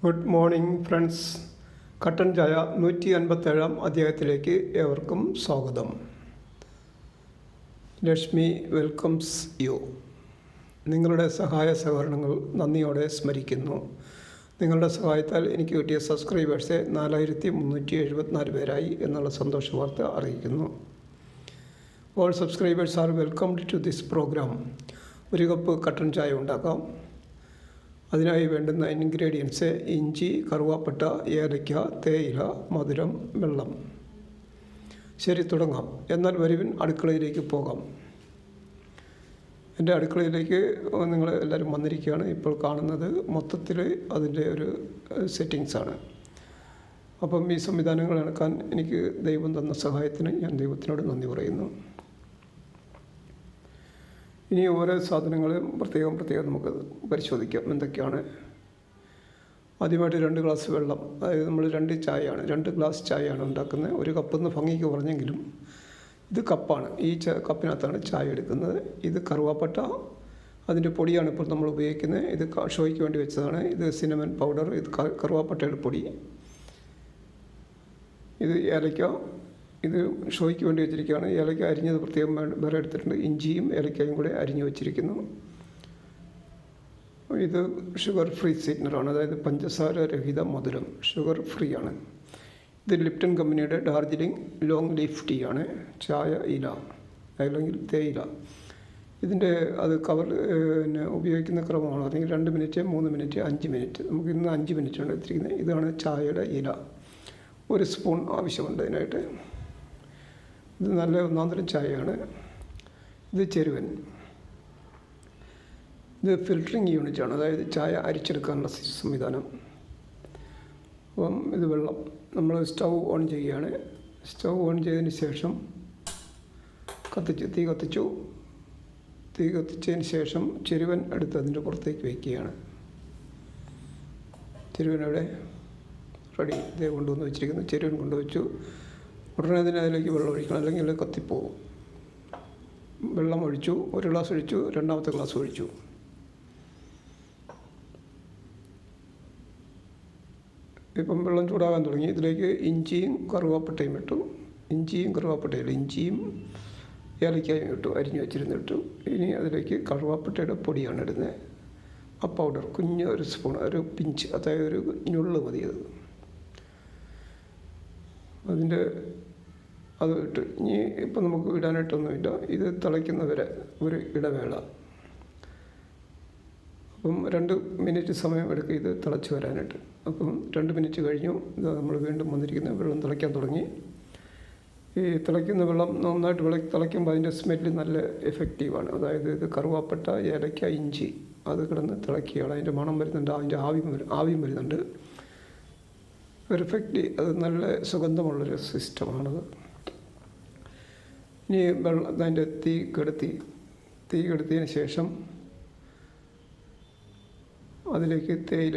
Good morning friends. കട്ടൻ ചായ 157 അധ്യായത്തിലേക്ക് ഏവർക്കും സ്വാഗതം. Lakshmi welcomes U. നിങ്ങളുടെ സഹായ സഹകരണങ്ങൾ നന്ദിയോടെ സ്മരിക്കുന്നു. നിങ്ങളുടെ സഹായത്താൽ എനിക്ക് കിട്ടിയ സബ്സ്ക്രൈബേഴ്സ് 4374 പേരായി എന്നുള്ള സന്തോഷ വാർത്ത അറിയിക്കുന്നു. All subscribers are welcomed to this program. ഒരു കപ്പ് കട്ടൻ ചായ ഉണ്ടാക്കാം. അതിനായി വേണ്ടുന്ന ഇൻഗ്രീഡിയൻസ്: ഇഞ്ചി, കറുവാപ്പട്ട, ഏലയ്ക്ക, തേയില, മധുരം, വെള്ളം. ശരി, തുടങ്ങാം. എന്നാൽ വരുവിൻ അടുക്കളയിലേക്ക് പോകാം. എൻ്റെ അടുക്കളയിലേക്ക് നിങ്ങൾ എല്ലാവരും വന്നിരിക്കുകയാണ്. ഇപ്പോൾ കാണുന്നത് മൊത്തത്തിൽ അതിൻ്റെ ഒരു സെറ്റിങ്സാണ്. അപ്പം ഈ സംവിധാനങ്ങൾ നടക്കാൻ എനിക്ക് ദൈവം തന്ന സഹായത്തിന് ഞാൻ ദൈവത്തിനോട് നന്ദി പറയുന്നു. ഇനി ഓരോ സാധനങ്ങളും പ്രത്യേകം നമുക്ക് പരിശോധിക്കാം എന്തൊക്കെയാണ്. ആദ്യമായിട്ട് 2 ഗ്ലാസ് വെള്ളം, അതായത് നമ്മൾ 2 ഗ്ലാസ് ചായയാണ് ഉണ്ടാക്കുന്നത്. ഒരു കപ്പെന്ന് ഭംഗിക്ക് പറഞ്ഞെങ്കിലും ഇത് കപ്പാണ്. ഈ കപ്പിനകത്താണ് ചായ എടുക്കുന്നത്. ഇത് കറുവാപ്പട്ട, അതിൻ്റെ പൊടിയാണ് ഇപ്പോൾ നമ്മൾ ഉപയോഗിക്കുന്നത്. ഇത് ഷോയ്ക്ക് വേണ്ടി വെച്ചതാണ്. ഇത് സിനമൺ പൗഡർ, ഇത് കറുവാപ്പട്ടയുടെ പൊടി. ഇത് ഏലയ്ക്ക, ഇത് ഷോയ്ക്ക് വേണ്ടി വെച്ചിരിക്കുകയാണ്. ഏലയ്ക്ക അരിഞ്ഞത് പ്രത്യേകം വേറെ എടുത്തിട്ടുണ്ട്. ഇഞ്ചിയും ഏലക്കയും കൂടെ അരിഞ്ഞു വെച്ചിരിക്കുന്നു. ഇത് ഷുഗർ ഫ്രീ സ്വീറ്റ്നറാണ്, അതായത് പഞ്ചസാര രഹിത മധുരം, ഷുഗർ ഫ്രീ ആണ്. ഇത് ലിപ്റ്റൺ കമ്പനിയുടെ ഡാർജിലിംഗ് ലോങ് ലീഫ് ടീ ആണ്. ചായ ഇല അല്ലെങ്കിൽ തേയില. ഇതിൻ്റെ അത് പിന്നെ ഉപയോഗിക്കുന്ന ക്രമമാണ്. അല്ലെങ്കിൽ 2 മിനിറ്റ്, 3 മിനിറ്റ്, 5 മിനിറ്റ്. നമുക്ക് ഇന്ന് 5 മിനിറ്റാണ് എടുത്തിരിക്കുന്നത്. ഇതാണ് ചായയുടെ ഇല. 1 സ്പൂൺ ആവശ്യമുണ്ട് അതിനായിട്ട്. ഇത് നല്ല ഒന്നാന്തരം ചായയാണ്. ഇത് ചെരുവൻ. ഇത് ഫിൽറ്ററിങ് യൂണിറ്റാണ്, അതായത് ചായ അരിച്ചെടുക്കാനുള്ള സംവിധാനം. അപ്പം ഇത് വെള്ളം. നമ്മൾ സ്റ്റൗ ഓൺ ചെയ്യുകയാണ്. സ്റ്റൗ ഓൺ ചെയ്തതിന് ശേഷം തീ കത്തിച്ചതിന് ശേഷം ചെരുവൻ എടുത്ത് അതിൻ്റെ പുറത്തേക്ക് വയ്ക്കുകയാണ്. ചെരുവൻ അവിടെ റെഡി. ഇതേ കൊണ്ടുവന്ന് വെച്ചിരിക്കുന്നു. ചെരുവൻ കൊണ്ടുവച്ചു. ഉടനെ തന്നെ അതിലേക്ക് വെള്ളം ഒഴിക്കണം, അല്ലെങ്കിൽ കത്തിപ്പോവും. വെള്ളം ഒഴിച്ചു. 1 ഗ്ലാസ് ഒഴിച്ചു. 2ാമത്തെ ഗ്ലാസ് ഒഴിച്ചു. ഇപ്പം വെള്ളം ചൂടാകാൻ തുടങ്ങി. ഇതിലേക്ക് ഇഞ്ചിയും കറുവാപ്പട്ടയും ഇട്ടു. ഇഞ്ചിയും ഏലക്കായും ഇട്ടു, അരിഞ്ഞു വെച്ചിരുന്നിട്ടു. ഇനി അതിലേക്ക് കറുവാപ്പട്ടയുടെ പൊടിയാണ് ഇടുന്നത്. ആ പൗഡർ കുഞ്ഞ് 1 സ്പൂൺ, ഒരു പിഞ്ച്, അതായത് ഒരു ഞുള്ള് മതി. അത് ഇട്ട് ഇനി ഇപ്പം നമുക്ക് ഇടാനായിട്ടൊന്നുമില്ല. ഇത് തിളയ്ക്കുന്നവരെ ഒരു ഇടവേള. അപ്പം 2 മിനിറ്റ് സമയം എടുക്കും ഇത് തിളച്ച് വരാനായിട്ട്. അപ്പം 2 മിനിറ്റ് കഴിഞ്ഞു. ഇത് നമ്മൾ വീണ്ടും വന്നിരിക്കുന്ന വെള്ളം തിളയ്ക്കാൻ തുടങ്ങി. ഈ തിളയ്ക്കുന്ന വെള്ളം നന്നായിട്ട് തിളയ്ക്കുമ്പോൾ അതിൻ്റെ സ്മെല്ല് നല്ല എഫക്റ്റീവാണ്. അതായത് ഇത് കറുവാപ്പട്ട, ഏലയ്ക്ക, ഇഞ്ചി അത് കിടന്ന് തിളയ്ക്കുകയാണ്. അതിൻ്റെ മണം വരുന്നുണ്ട്, അതിൻ്റെ ആവിയും വരുന്നുണ്ട്. പെർഫെക്റ്റ്ലി അത് നല്ല സുഗന്ധമുള്ളൊരു സിസ്റ്റമാണത്. ഇനി അതിൻ്റെ തീ കെടുത്തിയതിന് ശേഷം അതിലേക്ക് തേയില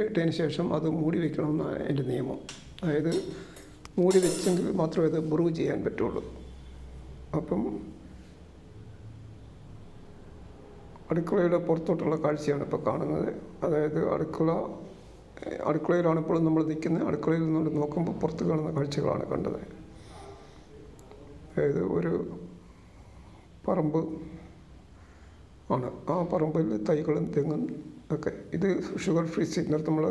ഇട്ടതിന് ശേഷം അത് മൂടി വയ്ക്കണമെന്നാണ് എൻ്റെ നിയമം. അതായത് മൂടി വെച്ചെങ്കിൽ മാത്രമേ അത് ബ്രൂ ചെയ്യാൻ പറ്റുള്ളൂ. അപ്പം അടുക്കളയുടെ പുറത്തോട്ടുള്ള കാഴ്ചയാണ് ഇപ്പോൾ കാണുന്നത്. അതായത് അടുക്കളയിലാണ് ഇപ്പോൾ നമ്മൾ നിൽക്കുന്നത്. അടുക്കളയിൽ നിന്ന് നോക്കുമ്പോൾ പുറത്ത് കാണുന്ന കാഴ്ചകളാണ് കണ്ടത്. അതായത് ഒരു പറമ്പ് ആണ്. ആ പറമ്പിൽ തൈകളും തെങ്ങും ഒക്കെ. ഇത് ഷുഗർ ഫ്രീ സ്വീറ്റ്നർ നമ്മൾ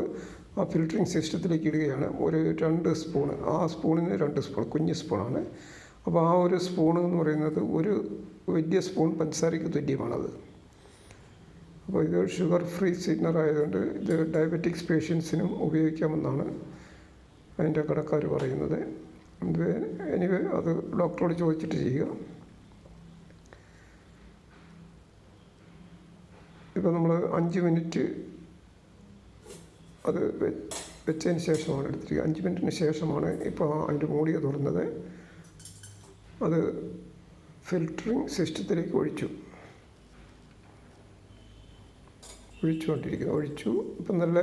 ആ ഫിൽറ്ററിങ് സിസ്റ്റത്തിലേക്ക് ഇടുകയാണ്. ഒരു 2 സ്പൂണ്, ആ സ്പൂണിന് 2 സ്പൂൺ, കുഞ്ഞ് സ്പൂണാണ്. അപ്പോൾ ആ ഒരു സ്പൂൺ എന്ന് പറയുന്നത് ഒരു വലിയ സ്പൂൺ പഞ്ചസാരയ്ക്ക് തുല്യമാണത്. അപ്പോൾ ഇത് ഷുഗർ ഫ്രീ സ്വീറ്റ്നർ ആയതുകൊണ്ട് ഇത് ഡയബറ്റിക്സ് പേഷ്യൻസിനും ഉപയോഗിക്കാമെന്നാണ് അതിൻ്റെ കടക്കാർ പറയുന്നത്. എനിവേ അത് ഡോക്ടറോട് ചോദിച്ചിട്ട് ചെയ്യുക. ഇപ്പോൾ നമ്മൾ 5 മിനിറ്റ് അത് വെച്ചതിന് ശേഷമാണ് എടുത്തിരിക്കുക. 5 മിനിറ്റിന് ശേഷമാണ് ഇപ്പോൾ അതിൻ്റെ മൂടിയ തുറന്നത്. അത് ഫിൽറ്ററിങ് സിസ്റ്റത്തിലേക്ക് ഒഴിച്ചു. ഇപ്പം നല്ല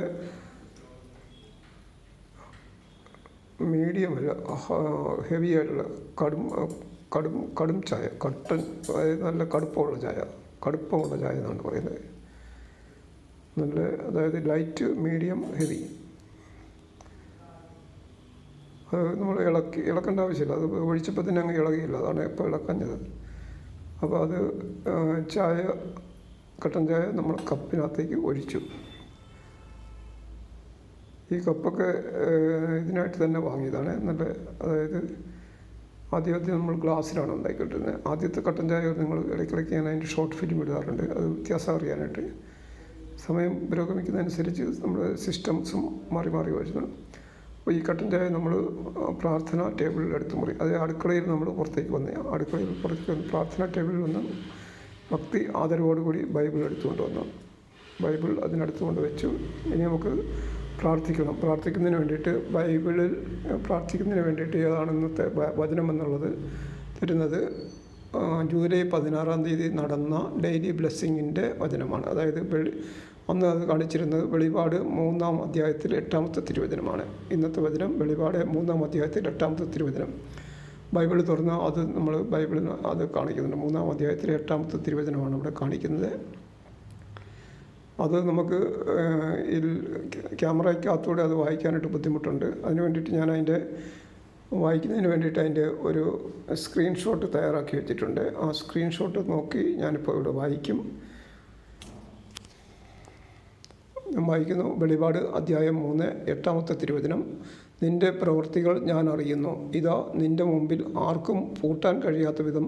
മീഡിയമല്ല, ഹെവി ആയിട്ടുള്ള കടും ചായ, അതായത് നല്ല കടുപ്പമുള്ള ചായ എന്നാണ് പറയുന്നത്. നല്ല, അതായത് ലൈറ്റ്, മീഡിയം, ഹെവി. അത് നമ്മൾ ഇളക്കേണ്ട ആവശ്യമില്ല. അത് ഒഴിച്ചപ്പോൾ തന്നെ അങ്ങ് ഇളകിയില്ല. അതാണ് ഇപ്പോൾ ഇളക്കഞ്ഞത്. അപ്പോൾ അത് കട്ടൻ ചായ നമ്മൾ കപ്പിനകത്തേക്ക് ഒഴിച്ചു. ഈ കപ്പൊക്കെ ഇതിനായിട്ട് തന്നെ വാങ്ങിയതാണ്. നല്ല, അതായത് ആദ്യം നമ്മൾ ഗ്ലാസ്സിലാണ് ഉണ്ടാക്കിക്കൊണ്ടിരുന്നത്. ആദ്യത്തെ കട്ടൻ ചായ നിങ്ങൾ ഇടയ്ക്കിടയ്ക്ക് ഞാൻ അതിൻ്റെ ഷോർട്ട് ഫിലിം ഇടാറുണ്ട്, അത് വ്യത്യാസം അറിയാനായിട്ട്. സമയം പുരോഗമിക്കുന്നതനുസരിച്ച് നമ്മുടെ സിസ്റ്റംസും മാറി മാറി വരുന്നു. അപ്പോൾ ഈ കട്ടൻ ചായ നമ്മൾ പ്രാർത്ഥന ടേബിളിൽ എടുത്ത് മുറി, അത് അടുക്കളയിൽ നമ്മൾ പുറത്തേക്ക് അടുക്കളയിൽ പുറത്തേക്ക് വന്ന് പ്രാർത്ഥന ടേബിളിൽ വന്ന് ഭക്തി ആദരവോടുകൂടി ബൈബിൾ എടുത്തുകൊണ്ട് വന്നു. ബൈബിൾ അതിനടുത്ത് കൊണ്ട് വെച്ചു. ഇനി നമുക്ക് പ്രാർത്ഥിക്കുന്നതിന് വേണ്ടിയിട്ട് ഏതാണ് ഇന്നത്തെ വചനം എന്നുള്ളത് തരുന്നത് ജൂലൈ 16-ാം തീയതി നടന്ന ഡെയിലി ബ്ലെസ്സിങ്ങിൻ്റെ വചനമാണ്. അതായത് അന്ന് അത് കാണിച്ചിരുന്നത് വെളിപാട് 3-ാം അധ്യായത്തിൽ 8-ാമത്തെ തിരുവചനമാണ്. ഇന്നത്തെ വചനം വെളിപാട് 3-ാം അധ്യായത്തിൽ 8-ാമത്തെ തിരുവചനം. ബൈബിൾ തുറന്ന് അത് നമ്മൾ ബൈബിളിന് അത് കാണിക്കുന്നുണ്ട്. 3-ാം അധ്യായത്തിൽ 8-ാമത്തെ തിരുവചനമാണ് ഇവിടെ കാണിക്കുന്നത്. അത് നമുക്ക് ക്യാമറയ്ക്കകത്തൂടെ അത് വായിക്കാനായിട്ട് ബുദ്ധിമുട്ടുണ്ട്. അതിന് വേണ്ടിയിട്ട് ഞാൻ വായിക്കുന്നതിന് വേണ്ടിയിട്ട് അതിൻ്റെ ഒരു സ്ക്രീൻഷോട്ട് തയ്യാറാക്കി വെച്ചിട്ടുണ്ട്. ആ സ്ക്രീൻഷോട്ട് നോക്കി ഞാനിപ്പോൾ ഇവിടെ വായിക്കും. ഞാൻ വായിക്കുന്നു. വെളിപാട് അധ്യായം 3 8-ാമത്തെ തിരുവചനം. നിന്റെ പ്രവൃത്തികൾ ഞാൻ അറിയുന്നു. ഇതാ നിന്റെ മുമ്പിൽ ആർക്കും പൂട്ടാൻ കഴിയാത്ത വിധം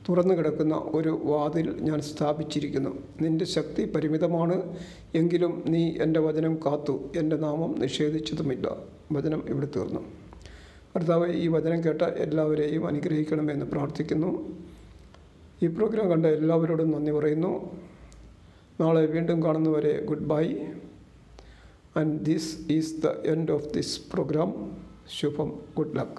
തുറന്നു കിടക്കുന്ന ഒരു വാതിൽ ഞാൻ സ്ഥാപിച്ചിരിക്കുന്നു. നിന്റെ ശക്തി പരിമിതമാണ്, എങ്കിലും നീ എൻ്റെ വചനം കാത്തു, എൻ്റെ നാമം നിഷേധിച്ചതുമില്ല. വചനം ഇവിടെ തീർന്നു. കർത്താവേ, ഈ വചനം കേട്ട എല്ലാവരെയും അനുഗ്രഹിക്കണമെന്ന് പ്രാർത്ഥിക്കുന്നു. ഈ പ്രോഗ്രാം കണ്ട എല്ലാവരോടും നന്ദി പറയുന്നു. നാളെ വീണ്ടും കാണുന്നവരെ good bye. And this is the end of this program. Shubham, good luck.